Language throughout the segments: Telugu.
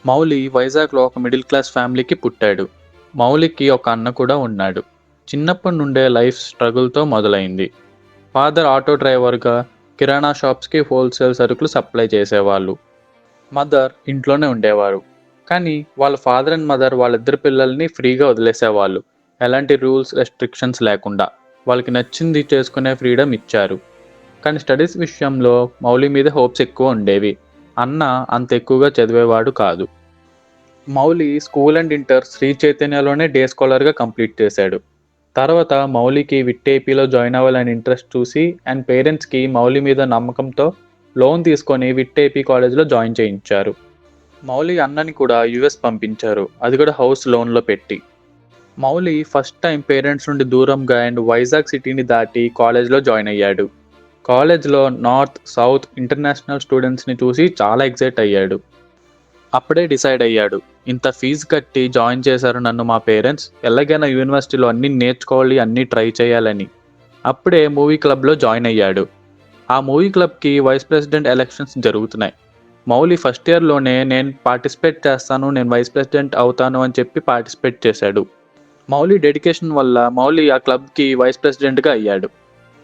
మౌలి వైజాగ్లో ఒక మిడిల్ క్లాస్ ఫ్యామిలీకి పుట్టాడు. మౌలికి ఒక అన్న కూడా ఉన్నాడు. చిన్నప్పటి నుండే లైఫ్ స్ట్రగుల్తో మొదలైంది. ఫాదర్ ఆటో డ్రైవర్గా కిరాణా షాప్స్కి హోల్సేల్ సరుకులు సప్లై చేసేవాళ్ళు. మదర్ ఇంట్లోనే ఉండేవారు. కానీ వాళ్ళ ఫాదర్ అండ్ మదర్ వాళ్ళిద్దరు పిల్లల్ని ఫ్రీగా వదిలేసేవాళ్ళు. ఎలాంటి రూల్స్ రెస్ట్రిక్షన్స్ లేకుండా వాళ్ళకి నచ్చింది చేసుకునే ఫ్రీడమ్ ఇచ్చారు. కానీ స్టడీస్ విషయంలో మౌలి మీద హోప్స్ ఎక్కువ ఉండేవి. అన్న అంత ఎక్కువగా చదివేవాడు కాదు. Mouli school and inter Sri చైతన్యలోనే డే స్కాలర్గా కంప్లీట్ చేశాడు. తర్వాత మౌలికి విట్టేపీలో జాయిన్ అవ్వాలని ఇంట్రెస్ట్ చూసి అండ్ పేరెంట్స్కి మౌలి మీద నమ్మకంతో లోన్ తీసుకొని విట్టేపీ కాలేజ్లో జాయిన్ చేయించారు. మౌలి అన్నని కూడా యుఎస్ పంపించారు, అది కూడా హౌస్ లోన్లో పెట్టి. మౌలి ఫస్ట్ టైం పేరెంట్స్ నుండి దూరంగా అండ్ వైజాగ్ సిటీని దాటి కాలేజ్లో జాయిన్ అయ్యాడు. కాలేజ్లో నార్త్ సౌత్ ఇంటర్నేషనల్ స్టూడెంట్స్ని చూసి చాలా ఎక్సైట్ అయ్యాడు. అప్పుడే డిసైడ్ అయ్యాడు, ఇంత ఫీజు కట్టి జాయిన్ చేశారు నన్ను మా పేరెంట్స్, ఎలాగైనా యూనివర్సిటీలో అన్నీ నేర్చుకోవాలి, అన్నీ ట్రై చేయాలని. అప్పుడే మూవీ క్లబ్లో జాయిన్ అయ్యాడు. ఆ మూవీ క్లబ్కి వైస్ ప్రెసిడెంట్ ఎలక్షన్స్ జరుగుతున్నాయి. మౌలి ఫస్ట్ ఇయర్లోనే నేను పార్టిసిపేట్ చేస్తాను, నేను వైస్ ప్రెసిడెంట్ అవుతాను అని చెప్పి పార్టిసిపేట్ చేశాడు. మౌలి డెడికేషన్ వల్ల మౌలి ఆ క్లబ్కి వైస్ ప్రెసిడెంట్గా అయ్యాడు.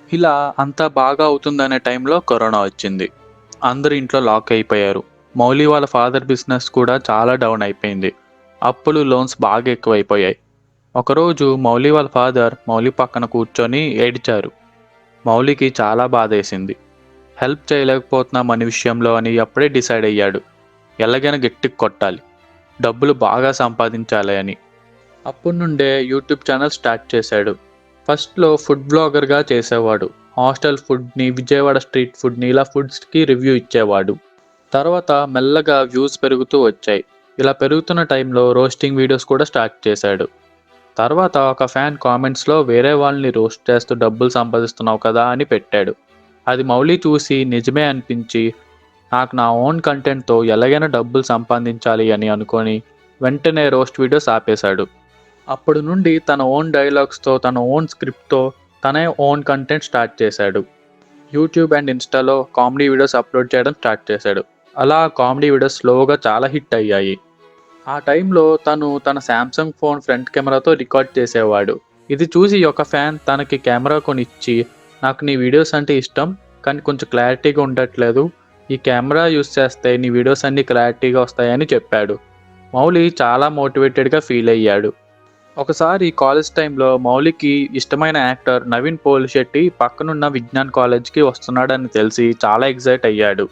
ఇలా అంతా బాగా అవుతుందనే టైంలో కరోనా వచ్చింది. అందరూ ఇంట్లో లాక్ అయిపోయారు. మౌలి వాళ్ళ ఫాదర్ బిజినెస్ కూడా చాలా డౌన్ అయిపోయింది. అప్పులు లోన్స్ బాగా ఎక్కువైపోయాయి. ఒకరోజు మౌలి వాళ్ళ ఫాదర్ మౌలి పక్కన కూర్చొని ఏడ్చారు. మౌలికి చాలా బాధేసింది. హెల్ప్ చేయలేకపోతున్నాం అనే విషయంలో అని అప్పుడే డిసైడ్ అయ్యాడు, ఎలాగైనా గట్టికి కొట్టాలి, డబ్బులు బాగా సంపాదించాలి అని. అప్పటి నుండే యూట్యూబ్ ఛానల్ స్టార్ట్ చేశాడు. ఫస్ట్లో ఫుడ్ బ్లాగర్గా చేసేవాడు. హాస్టల్ ఫుడ్ని, విజయవాడ స్ట్రీట్ ఫుడ్ని, ఇలా ఫుడ్స్కి రివ్యూ ఇచ్చేవాడు. తర్వాత మెల్లగా వ్యూస్ పెరుగుతూ వచ్చాయి. ఇలా పెరుగుతున్న టైంలో రోస్టింగ్ వీడియోస్ కూడా స్టార్ట్ చేశాడు. తర్వాత ఒక ఫ్యాన్ కామెంట్స్లో వేరే వాళ్ళని రోస్ట్ చేస్తూ డబ్బులు సంపాదిస్తున్నావు కదా అని పెట్టాడు. అది మౌలి చూసి నిజమే అనిపించి, నాకు నా ఓన్ కంటెంట్తో ఎలాగైనా డబ్బులు సంపాదించాలి అని అనుకొని వెంటనే రోస్ట్ వీడియోస్ ఆపేశాడు. అప్పటి నుండి తన ఓన్ డైలాగ్స్తో, తన ఓన్ స్క్రిప్ట్తో తనే ఓన్ కంటెంట్ స్టార్ట్ చేశాడు. యూట్యూబ్ అండ్ ఇన్స్టాలో కామెడీ వీడియోస్ అప్లోడ్ చేయడం స్టార్ట్ చేశాడు. అలా కామెడీ వీడియోస్ స్లోగా చాలా హిట్ అయ్యాయి. ఆ టైంలో తను తన శాంసంగ్ ఫోన్ ఫ్రంట్ కెమెరాతో రికార్డ్ చేసేవాడు. ఇది చూసి ఒక ఫ్యాన్ తనకి కెమెరా కొనిచ్చి, నాకు నీ వీడియోస్ అంటే ఇష్టం కానీ కొంచెం క్లారిటీగా ఉండట్లేదు, ఈ కెమెరా యూస్ చేస్తే నీ వీడియోస్ అన్నీ క్లారిటీగా వస్తాయని చెప్పాడు. మౌలి చాలా మోటివేటెడ్గా ఫీల్ అయ్యాడు. ఒకసారి కాలేజ్ టైంలో మౌలికి ఇష్టమైన యాక్టర్ నవీన్ పోలిశెట్టి పక్కనున్న విజ్ఞాన్ కాలేజ్కి వస్తున్నాడని తెలిసి చాలా ఎక్సైట్ అయ్యాడు.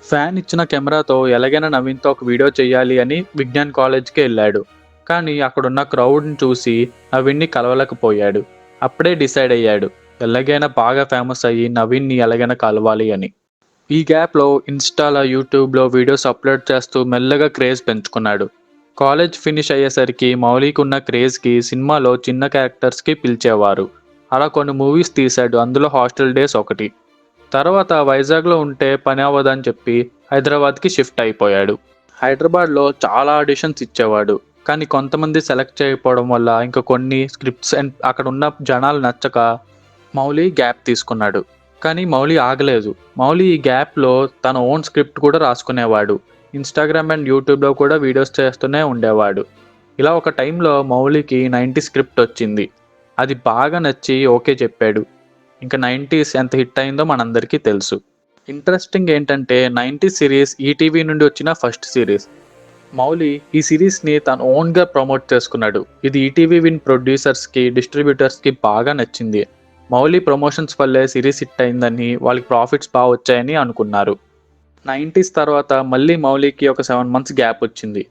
ఫ్యాన్ ఇచ్చిన కెమెరాతో ఎలాగైనా నవీన్తో ఒక వీడియో చేయాలి అని విజ్ఞాన్ కాలేజ్కి వెళ్ళాడు. కానీ అక్కడున్న క్రౌడ్ని చూసి నవీన్ని కలవలేకపోయాడు. అప్పుడే డిసైడ్ అయ్యాడు, ఎలాగైనా బాగా ఫేమస్ అయ్యి నవీన్ని ఎలాగైనా కలవాలి అని. ఈ గ్యాప్లో ఇన్స్టాలో, యూట్యూబ్లో వీడియోస్ అప్లోడ్ చేస్తూ మెల్లగా క్రేజ్ పెంచుకున్నాడు. కాలేజ్ ఫినిష్ అయ్యేసరికి మౌలికి ఉన్న క్రేజ్కి సినిమాలో చిన్న క్యారెక్టర్స్కి పిలిచేవారు. అలా కొన్ని మూవీస్ తీశాడు, అందులో హాస్టల్ డేస్ ఒకటి. తర్వాత వైజాగ్లో ఉంటే పని అవ్వదని చెప్పి హైదరాబాద్కి షిఫ్ట్ అయిపోయాడు. హైదరాబాద్లో చాలా ఆడిషన్స్ ఇచ్చేవాడు. కానీ కొంతమంది సెలెక్ట్ చేయకపోవడం వల్ల, ఇంకా కొన్ని స్క్రిప్ట్స్ అండ్ అక్కడ ఉన్న జనాలు నచ్చక మౌలి గ్యాప్ తీసుకున్నాడు. కానీ మౌలి ఆగలేదు. మౌలి ఈ గ్యాప్లో తన ఓన్ స్క్రిప్ట్ కూడా రాసుకునేవాడు. ఇన్స్టాగ్రామ్ అండ్ యూట్యూబ్లో కూడా వీడియోస్ చేస్తూనే ఉండేవాడు. ఇలా ఒక టైంలో మౌలికి 90 స్క్రిప్ట్ వచ్చింది. అది బాగా నచ్చి ఓకే చెప్పాడు. ఇంకా 90s ఎంత హిట్ అయిందో మనందరికీ తెలుసు. ఇంట్రెస్టింగ్ ఏంటంటే 90 సిరీస్ ఈటీవీ నుండి వచ్చిన ఫస్ట్ సిరీస్. మౌలి ఈ సిరీస్ని తను ఓన్గా ప్రమోట్ చేసుకున్నాడు. ఇది ఈటీవీ విన్ ప్రొడ్యూసర్స్కి, డిస్ట్రిబ్యూటర్స్కి బాగా నచ్చింది. మౌలి ప్రమోషన్స్ వల్లే సిరీస్ హిట్ అయిందని, వాళ్ళకి ప్రాఫిట్స్ బాగా వచ్చాయని అనుకున్నారు. 90s తర్వాత మళ్ళీ మౌలికి ఒక 7 months గ్యాప్ వచ్చింది.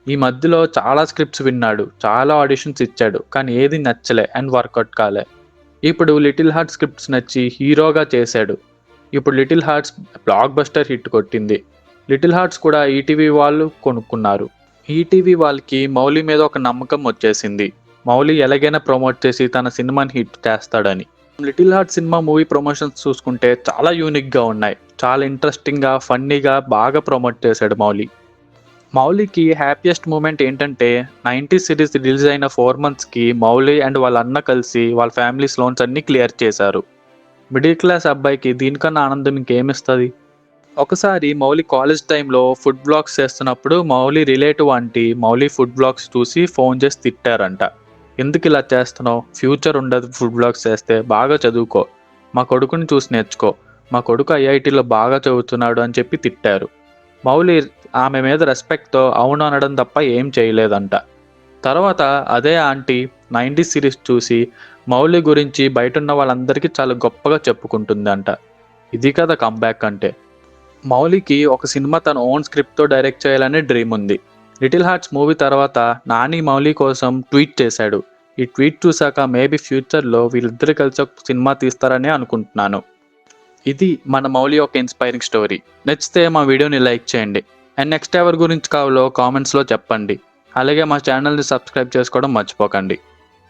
ఈ మధ్యలో చాలా స్క్రిప్ట్స్ విన్నాడు, చాలా ఆడిషన్స్ ఇచ్చాడు, కానీ ఏది నచ్చలే అండ్ వర్కౌట్ కాలే. ఇప్పుడు లిటిల్ హార్ట్ స్క్రిప్ట్స్ నచ్చి హీరోగా చేశాడు. ఇప్పుడు little hearts block buster hit కొట్టింది. లిటిల్ హార్ట్స్ కూడా ఈటీవీ వాళ్ళు కొనుక్కున్నారు. ఈటీవీ వాళ్ళకి మౌలి మీద ఒక నమ్మకం వచ్చేసింది, మౌలి ఎలాగైనా ప్రమోట్ చేసి తన సినిమాని హిట్ చేస్తాడని. Little heart cinema movie promotions చూసుకుంటే చాలా యూనిక్గా ఉన్నాయి. చాలా ఇంట్రెస్టింగ్గా, ఫన్నీగా బాగా ప్రమోట్ చేశాడు మౌలి. మౌలికి హ్యాపీయెస్ట్ మూమెంట్ ఏంటంటే 90 సిరీస్ రిలీజ్ అయిన 4 monthsకి మౌలి అండ్ వాళ్ళ అన్న కలిసి వాళ్ళ ఫ్యామిలీస్ లోన్స్ అన్నీ క్లియర్ చేశారు. మిడిల్ క్లాస్ అబ్బాయికి దీనికన్నా ఆనందం ఇంకేమిస్తుంది? ఒకసారి మౌలి కాలేజ్ టైంలో ఫుడ్ బ్లాగ్స్ చేస్తున్నప్పుడు Mouli relative aunty Mouli food blogs చూసి ఫోన్ చేసి తిట్టారంట. ఎందుకు ఇలా చేస్తున్నావు, ఫ్యూచర్ ఉండదు ఫుడ్ బ్లాగ్స్ చేస్తే, బాగా చదువుకో, మా కొడుకుని చూసి నేర్చుకో, మా కొడుకు ఐఐటీలో బాగా చదువుతున్నాడు అని చెప్పి తిట్టారు. మౌలి ఆమె మీద రెస్పెక్ట్తో అవును అనడం తప్ప ఏం చేయలేదంట. తర్వాత అదే ఆంటీ 90s సిరీస్ చూసి మౌలి గురించి బయటున్న వాళ్ళందరికీ చాలా గొప్పగా చెప్పుకుంటుందంట. ఇది కదా కంబ్యాక్ అంటే. మౌలికి ఒక సినిమా తన ఓన్ స్క్రిప్ట్తో డైరెక్ట్ చేయాలనే డ్రీమ్ ఉంది. లిటిల్ హార్ట్స్ మూవీ తర్వాత నాని మౌలి కోసం ట్వీట్ చేశాడు. ఈ ట్వీట్ చూశాక మేబీ ఫ్యూచర్లో వీళ్ళిద్దరు కలిసి ఒక సినిమా తీస్తారని అనుకుంటున్నాను. ఇది మన మౌలి యొక్క ఇన్స్పైరింగ్ స్టోరీ. నచ్చితే మా వీడియోని లైక్ చేయండి అండ్ నెక్స్ట్ ఎవరి గురించి కావాలో కామెంట్స్లో చెప్పండి. అలాగే మా ఛానల్ని సబ్స్క్రైబ్ చేసుకోవడం మర్చిపోకండి.